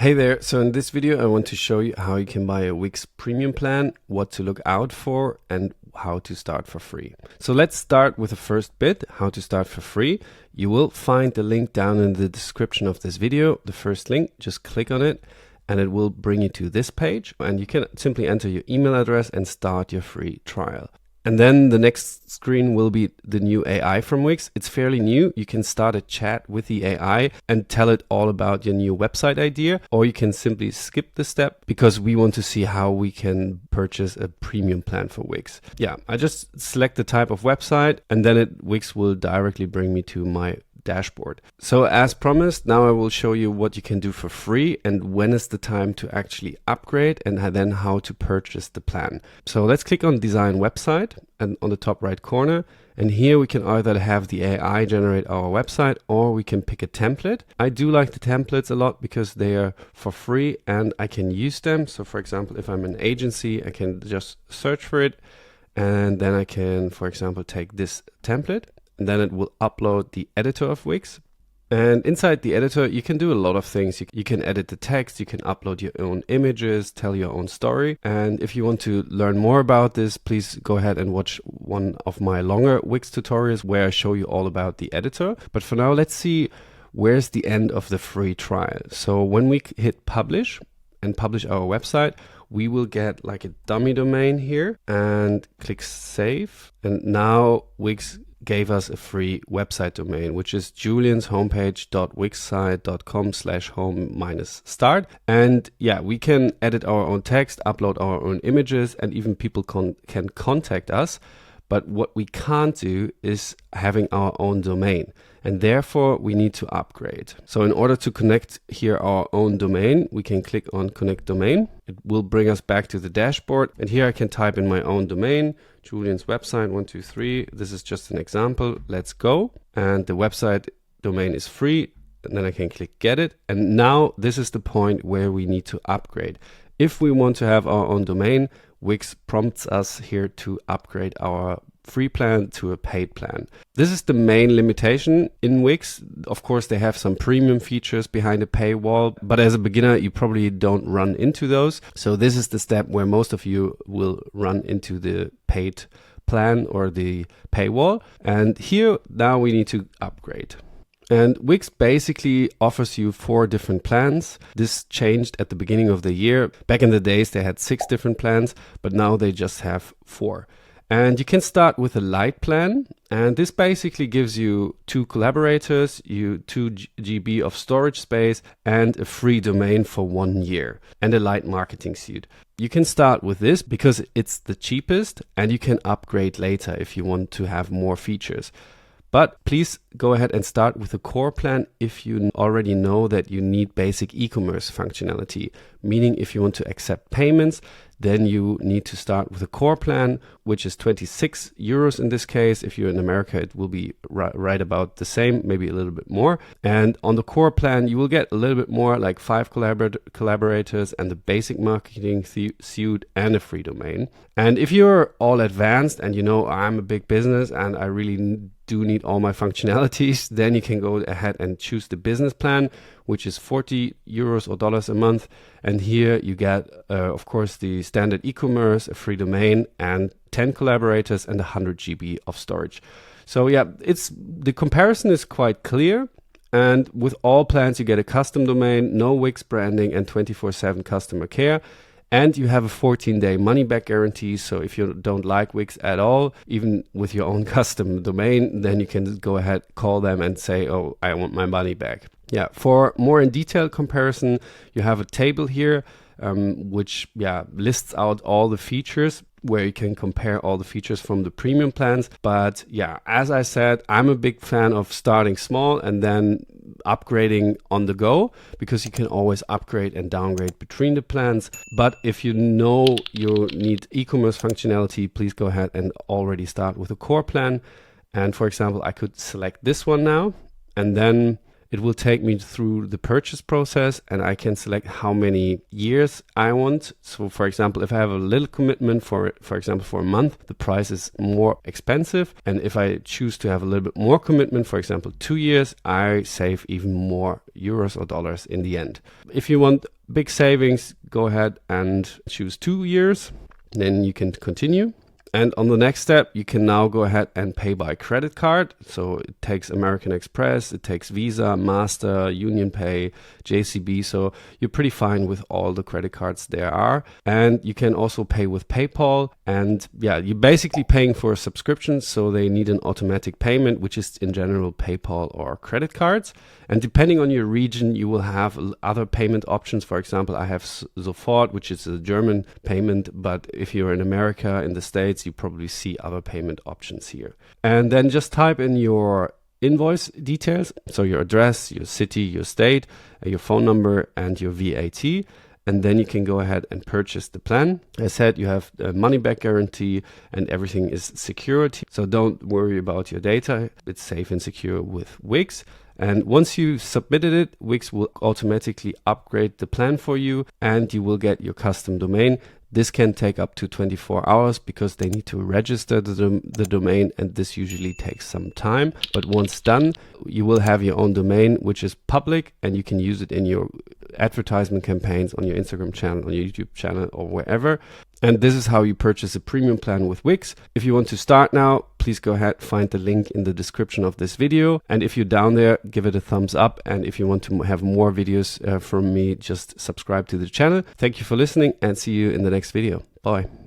Hey there, so in this video I want to show you how you can buy a Wix premium plan, what to look out for, and how to start for free. So let's start with the first bit, how to start for free. You will find the link down in the description of this video, the first link. Just click on it and it will bring you to this page, and you can simply enter your email address and start your free trial. And then the next screen will be the new AI from Wix. It's fairly new. You can start a chat with the AI and tell it all about your new website idea, or you can simply skip the step because we want to see how we can purchase a premium plan for Wix. Yeah, I just select the type of website and then Wix will directly bring me to my dashboard. So as promised, now I will show you what you can do for free and when is the time to actually upgrade, and then how to purchase the plan. So let's click on design website and on the top right corner, and here we can either have the AI generate our website or we can pick a template. I do like the templates a lot because they are for free and I can use them. So for example, if I'm an agency, I can just search for it and then I can, for example, take this template. And then it will upload the editor of Wix. And inside the editor, you can do a lot of things. You can edit the text, you can upload your own images, tell your own story. And if you want to learn more about this, please go ahead and watch one of my longer Wix tutorials where I show you all about the editor. But for now, let's see where's the end of the free trial. So when we hit publish and publish our website, we will get like a dummy domain here and click save. And now Wix gave us a free website domain, which is julianshomepage.wixsite.com/home-start. And yeah, we can edit our own text, upload our own images, and even people can contact us. But what we can't do is having our own domain, and therefore we need to upgrade. So in order to connect here our own domain, we can click on connect domain. It will bring us back to the dashboard, and here I can type in my own domain, Julian's website 123. This is just an example. Let's go. And the website domain is free, and then I can click get it. And now this is the point where we need to upgrade. If we want to have our own domain, Wix prompts us here to upgrade our free plan to a paid plan. This is the main limitation in Wix. Of course, they have some premium features behind a paywall, but as a beginner, you probably don't run into those. So this is the step where most of you will run into the paid plan or the paywall. And here, now we need to upgrade. And Wix basically offers you 4 different plans. This changed at the beginning of the year. Back in the days, they had 6 different plans, but now they just have 4. And you can start with a light plan. And this basically gives you 2 collaborators, 2 GB of storage space, and a free domain for 1 year, and a light marketing suite. You can start with this because it's the cheapest, and you can upgrade later if you want to have more features. But please go ahead and start with the core plan if you already know that you need basic e-commerce functionality. Meaning if you want to accept payments, then you need to start with a core plan, which is 26 euros in this case. If you're in America, it will be right about the same, maybe a little bit more. And on the core plan, you will get a little bit more, like 5 collaborators and the basic marketing suite and a free domain. And if you're all advanced and you know I'm a big business and I really do need all my functionalities, then you can go ahead and choose the business plan, which is 40 euros or dollars a month. And here you get, of course, the standard e-commerce, a free domain, and 10 collaborators and 100 GB of storage. So yeah, the comparison is quite clear. And with all plans, you get a custom domain, no Wix branding, and 24/7 customer care. And you have a 14-day money-back guarantee. So if you don't like Wix at all, even with your own custom domain, then you can go ahead, call them and say, oh, I want my money back. Yeah, for more in detail comparison, you have a table here, which lists out all the features, where you can compare all the features from the premium plans. But yeah, as I said, I'm a big fan of starting small and then upgrading on the go, because you can always upgrade and downgrade between the plans. But if you know you need e-commerce functionality, please go ahead and already start with a core plan. And for example, I could select this one now, and then it will take me through the purchase process, and I can select how many years I want. So for example, if I have a little commitment for example, for a month, the price is more expensive. And if I choose to have a little bit more commitment, for example, 2 years, I save even more euros or dollars in the end. If you want big savings, go ahead and choose 2 years. Then you can continue. And on the next step, you can now go ahead and pay by credit card. So it takes American Express, it takes Visa, Master, Union Pay, JCB. So you're pretty fine with all the credit cards there are. And you can also pay with PayPal. And yeah, you're basically paying for a subscription. So they need an automatic payment, which is in general PayPal or credit cards. And depending on your region, you will have other payment options. For example, I have Sofort, which is a German payment. But if you're in America, in the States, you probably see other payment options here. And then just type in your invoice details. So your address, your city, your state, your phone number, and your VAT. And then you can go ahead and purchase the plan. As I said, you have a money back guarantee and everything is security. So don't worry about your data. It's safe and secure with Wix. And once you submitted it, Wix will automatically upgrade the plan for you and you will get your custom domain. This can take up to 24 hours because they need to register the domain, and this usually takes some time. But once done, you will have your own domain, which is public, and you can use it in your advertisement campaigns, on your Instagram channel, on your YouTube channel, or wherever. And this is how you purchase a premium plan with Wix. If you want to start now, please go ahead, find the link in the description of this video. And if you're down there, give it a thumbs up. And if you want to have more videos from me, just subscribe to the channel. Thank you for listening and see you in the next video. Bye.